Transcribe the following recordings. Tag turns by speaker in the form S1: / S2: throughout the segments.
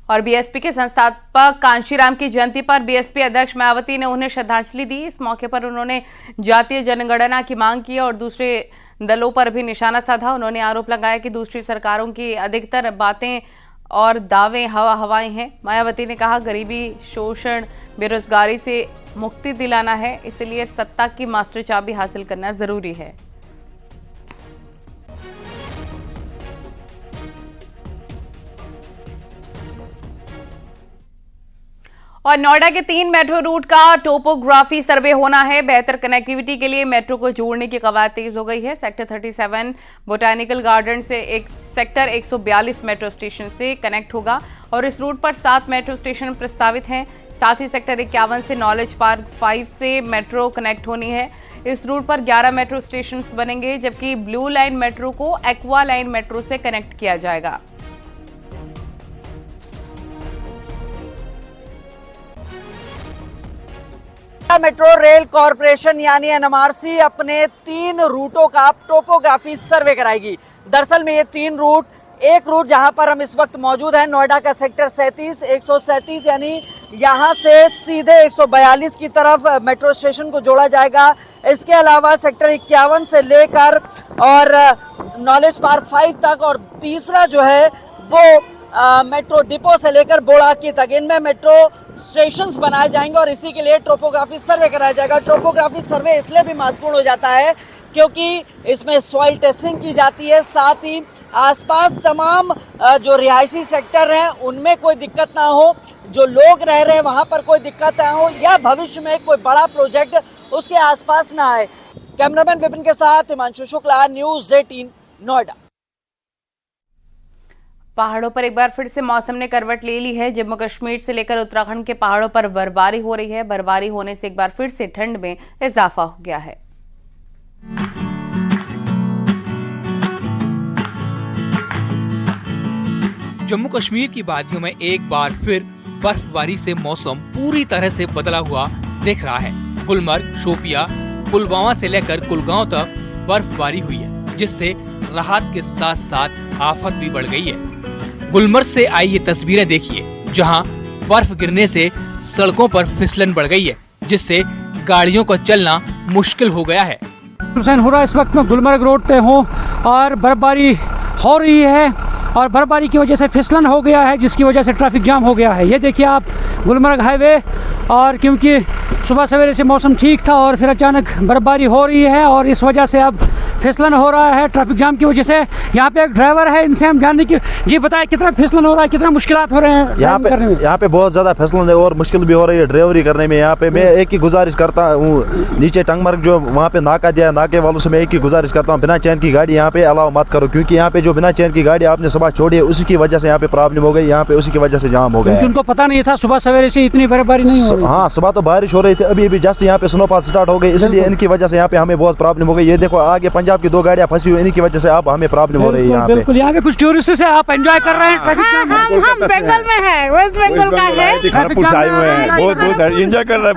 S1: और बीएसपी के संस्थापक कांशीराम की जयंती पर बीएसपी अध्यक्ष मायावती ने उन्हें श्रद्धांजलि दी। इस मौके पर उन्होंने जातीय जनगणना की मांग की और दूसरे दलों पर भी निशाना साधा। उन्होंने आरोप लगाया कि दूसरी सरकारों की अधिकतर बातें और दावे हवाएं हैं। मायावती ने कहा, गरीबी, शोषण, बेरोजगारी से मुक्ति दिलाना है, इसलिए सत्ता की मास्टर चाबी हासिल करना जरूरी है। और नोएडा के 3 मेट्रो रूट का टोपोग्राफी सर्वे होना है। बेहतर कनेक्टिविटी के लिए मेट्रो को जोड़ने की कवायद तेज हो गई है। सेक्टर 37 बोटानिकल गार्डन से एक सेक्टर 142 मेट्रो स्टेशन से कनेक्ट होगा और इस रूट पर 7 मेट्रो स्टेशन प्रस्तावित हैं। साथ ही सेक्टर 51 से नॉलेज पार्क 5 से मेट्रो कनेक्ट होनी है। इस रूट पर 11 मेट्रो स्टेशन बनेंगे, जबकि ब्लू लाइन मेट्रो को एक्वा लाइन मेट्रो से कनेक्ट किया जाएगा।
S2: मेट्रो रेल कॉरपोरेशन यानी एनएमआरसी अपने 3 रूटों का टोपोग्राफी सर्वे कराएगी। दरअसल में ये 3 रूट, एक रूट जहां पर हम इस वक्त मौजूद हैं नोएडा का सेक्टर 37 137 यानी यहां से सीधे 142 की तरफ मेट्रो स्टेशन को जोड़ा जाएगा। इसके अलावा सेक्टर 51 से लेकर और नॉलेज पार्क 5 तक और तीसरा जो है वो मेट्रो डिपो से लेकर बोड़ाकी तक, इनमें मेट्रो स्टेशंस बनाए जाएंगे और इसी के लिए टोपोग्राफी सर्वे कराया जाएगा। टोपोग्राफी सर्वे इसलिए भी महत्वपूर्ण हो जाता है क्योंकि इसमें सॉइल टेस्टिंग की जाती है, साथ ही आसपास तमाम जो रिहायशी सेक्टर हैं उनमें कोई दिक्कत ना हो, जो लोग रह रहे हैं वहाँ पर कोई दिक्कत ना हो, या भविष्य में कोई बड़ा प्रोजेक्ट उसके आसपास ना आए। कैमरामैन विपिन के साथ हिमांशु शुक्ला, न्यूज़ 18 नोएडा।
S1: पहाड़ों पर एक बार फिर से मौसम ने करवट ले ली है। जम्मू कश्मीर से लेकर उत्तराखंड के पहाड़ों पर बर्फबारी हो रही है। बर्फबारी होने से एक बार फिर से ठंड में इजाफा हो गया है।
S3: जम्मू कश्मीर की वादियों में एक बार फिर बर्फबारी से मौसम पूरी तरह से बदला हुआ दिख रहा है। गुलमर्ग, शोपिया, पुलवामा से लेकर कुलगांव तक बर्फबारी हुई है, जिससे राहत के साथ साथ आफत भी बढ़ गई है। गुलमर्ग से आई ये तस्वीरें देखिए, जहां बर्फ गिरने से सड़कों पर फिसलन बढ़ गई है, जिससे गाड़ियों का चलना मुश्किल हो गया है।
S4: हुसैन हुरा इस वक्त मैं गुलमर्ग रोड पे हूँ और बर्फबारी हो रही है और बर्फबारी की वजह से फिसलन हो गया है, जिसकी वजह से ट्रैफिक जाम हो गया है। ये देखिए आप गुलमर्ग हाईवे, और क्योंकि सुबह सवेरे से मौसम ठीक था और फिर अचानक बर्फबारी हो रही है और इस वजह से अब फिसलन हो रहा है ट्रैफिक जाम की वजह से। यहाँ पे एक ड्राइवर है, इनसे हम जानने की, जी बताएं कितना फिसलन हो रहा है, कितना मुश्किलात हो रहे हैं
S5: यहाँ पे बहुत ज़्यादा फिसलन है और मुश्किल भी हो रही है ड्राइवरी करने में। यहाँ पे मैं एक ही गुजारिश करता हूँ, नीचे टंगमर्ग जो वहाँ पे नाका दिया, नाके वालों से मैं एक ही गुजारिश करता हूँ, बिना चैन की गाड़ी यहाँ पे अलाउ मत करो, क्योंकि यहाँ पे जो बिना चैन की गाड़ी आपने सुबह छोड़ी है उसी की वजह से यहाँ पे प्रॉब्लम हो गई, यहाँ पे उसी की वजह से जाम हो गया।
S4: उनको पता नहीं था सुबह सवेरे से इतनी बर्फबारी नहीं हो रही।
S5: हाँ, सुबह तो बारिश हो रही थी, अभी जस्ट यहाँ पे स्नोफॉल स्टार्ट हो गई, इसलिए इनकी वजह से यहाँ पे हमें बहुत प्रॉब्लम हो गई। ये देखो आगे पंजाब की 2 गाड़ियाँ फंसी हुई, इनकी वजह से अब हमें प्रॉब्लम हो रही है यहाँ पे।
S4: बिल्कुल, यहाँ पे कुछ टूरिस्ट से आप एंजॉय कर रहे हैं।
S6: हम बंगाल में है, वेस्ट बंगाल का है, आए हुए हैं, बहुत एंजॉय कर रहे हैं,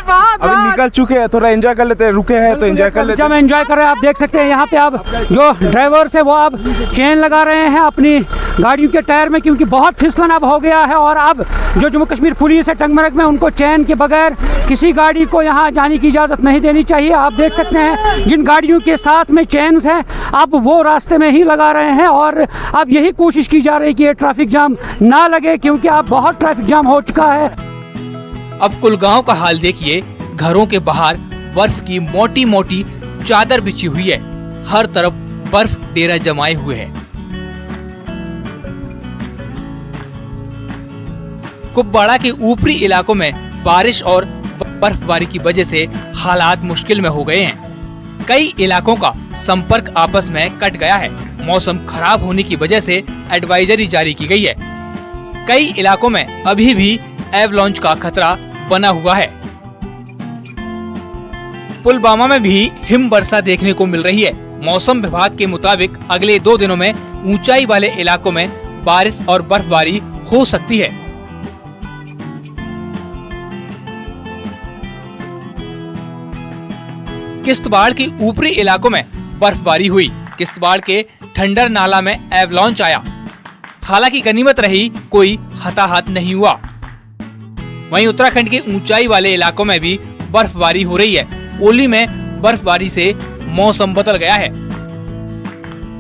S6: बहुत अभी निकल चुके हैं, थोड़ा एंजॉय कर लेते हैं, रुके हैं तो एंजॉय कर लेते हैं।
S4: हम एंजॉय कर रहे हैं, आप देख सकते हैं यहाँ पे अब जो ड्राइवर्स है वो अब चेन लगा रहे हैं अपनी गाड़ियों के टायर में, क्योंकि बहुत फिसलन अब हो गया है। और अब जो जम्मू कश्मीर पुलिस है टंगमर्ग में, उनको चेन के बगैर किसी गाड़ी को यहाँ जाने की इजाज़त नहीं देनी चाहिए। आप देख सकते हैं जिन गाड़ियों के साथ में चेन्स हैं अब वो रास्ते में ही लगा रहे हैं और अब यही कोशिश की जा रही है कि ये ट्रैफिक जाम ना लगे, क्योंकि अब बहुत ट्रैफिक जाम हो चुका है।
S3: अब कुलगांव का हाल देखिए, घरों के बाहर बर्फ की मोटी मोटी चादर बिछी हुई है, हर तरफ बर्फ डेरा जमाए हुए है। कुपवाड़ा के ऊपरी इलाकों में बारिश और बर्फबारी की वजह से हालात मुश्किल में हो गए हैं। कई इलाकों का संपर्क आपस में कट गया है। मौसम खराब होने की वजह से एडवाइजरी जारी की गई है। कई इलाकों में अभी भी एवलांच का खतरा बना हुआ है। पुलवामा में भी हिम वर्षा देखने को मिल रही है। मौसम विभाग के मुताबिक अगले 2 दिनों में ऊंचाई वाले इलाकों में बारिश और बर्फबारी हो सकती है। किश्तवाड़ के ऊपरी इलाकों में बर्फबारी हुई। किश्तवाड़ के ठंडर नाला में एवलांच आया। हालांकि गनीमत रही, कोई हताहत नहीं हुआ। वहीं उत्तराखंड के ऊंचाई वाले इलाकों में भी बर्फबारी हो रही है। ओली में बर्फबारी से मौसम बदल गया है।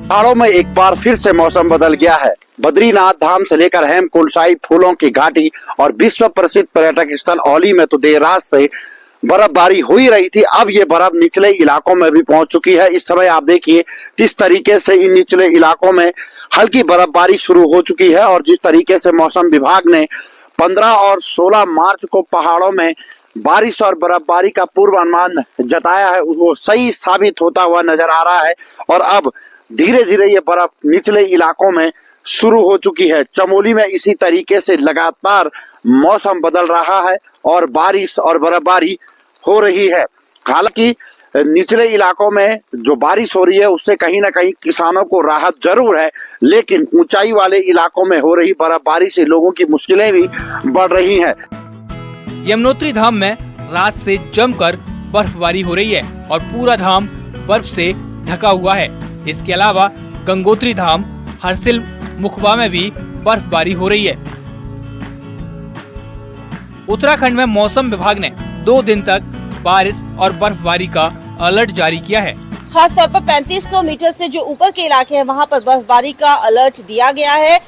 S7: पहाड़ों में एक बार फिर से मौसम बदल गया है। बद्रीनाथ धाम से लेकर हेमकुंड साहिब, फूलों की घाटी और विश्व प्रसिद्ध पर्यटक स्थल औली में तो देर रात से बर्फबारी हो ही रही थी। अब ये बर्फ निचले इलाकों में भी पहुंच चुकी है। इस समय आप देखिए किस तरीके से इन निचले इलाकों में हल्की बर्फबारी शुरू हो चुकी है और जिस तरीके से मौसम विभाग ने 15 और 16 मार्च को पहाड़ों में बारिश और बर्फबारी का पूर्वानुमान जताया है, वो सही साबित होता हुआ नजर आ रहा है। और अब धीरे धीरे ये बर्फ निचले इलाकों में शुरू हो चुकी है। चमोली में इसी तरीके से लगातार मौसम बदल रहा है और बारिश और बर्फबारी हो रही है। हालांकि निचले इलाकों में जो बारिश हो रही है उससे कहीं ना कहीं किसानों को राहत जरूर है, लेकिन ऊंचाई वाले इलाकों में हो रही बर्फबारी से लोगों की मुश्किलें भी बढ़ रही हैं।
S3: यमुनोत्री धाम में रात से जमकर बर्फबारी हो रही है और पूरा धाम बर्फ से ढका हुआ है। इसके अलावा गंगोत्री धाम, हरसिल, मुखबा में भी बर्फबारी हो रही है। उत्तराखंड में मौसम विभाग ने 2 दिन तक बारिश और बर्फबारी का अलर्ट जारी किया है।
S8: खास तौर पर 3500 मीटर से जो ऊपर के इलाके हैं वहां पर बर्फबारी का अलर्ट दिया गया है।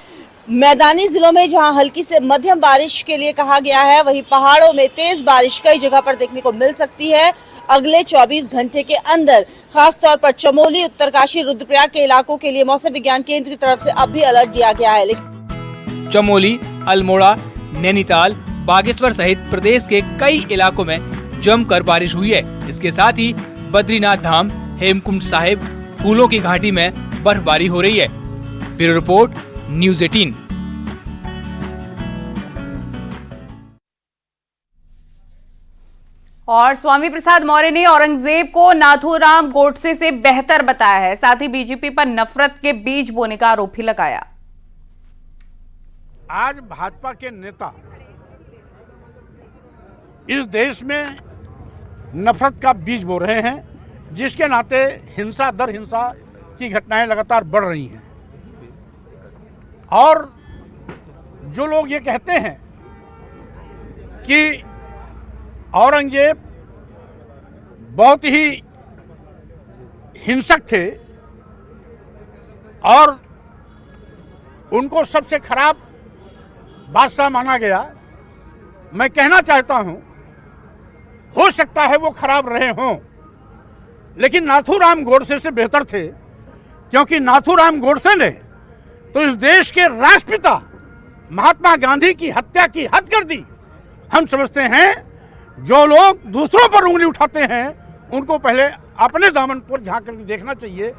S8: मैदानी जिलों में जहां हल्की से मध्यम बारिश के लिए कहा गया है, वहीं पहाड़ों में तेज बारिश कई जगह पर देखने को मिल सकती है अगले 24 घंटे के अंदर। खास तौर पर चमोली, उत्तरकाशी, रुद्रप्रयाग के इलाकों के लिए मौसम विज्ञान केंद्र की तरफ से अब भी अलर्ट दिया गया है।
S3: चमोली, अल्मोड़ा, नैनीताल, बागेश्वर सहित प्रदेश के कई इलाकों में जमकर बारिश हुई है। इसके साथ ही बद्रीनाथ धाम, हेमकुंड साहिब, फूलों की घाटी में बर्फबारी हो रही है। Bureau report, news 18।
S1: और स्वामी प्रसाद मौर्य ने औरंगजेब को नाथूराम गोडसे से बेहतर बताया है। साथ ही बीजेपी पर नफरत के बीज बोने का आरोप भी लगाया।
S9: आज भाजपा के नेता इस देश में नफरत का बीज बो रहे हैं, जिसके नाते हिंसा दर हिंसा की घटनाएं लगातार बढ़ रही हैं। और जो लोग ये कहते हैं कि औरंगजेब बहुत ही हिंसक थे और उनको सबसे खराब बादशाह माना गया, मैं कहना चाहता हूं, हो सकता है वो खराब रहे हों, लेकिन नाथूराम गोडसे से बेहतर थे, क्योंकि नाथूराम गोडसे ने तो इस देश के राष्ट्रपिता महात्मा गांधी की हत्या की हद कर दी। हम समझते हैं जो लोग दूसरों पर उंगली उठाते हैं उनको पहले अपने दामन पर झांक कर देखना चाहिए।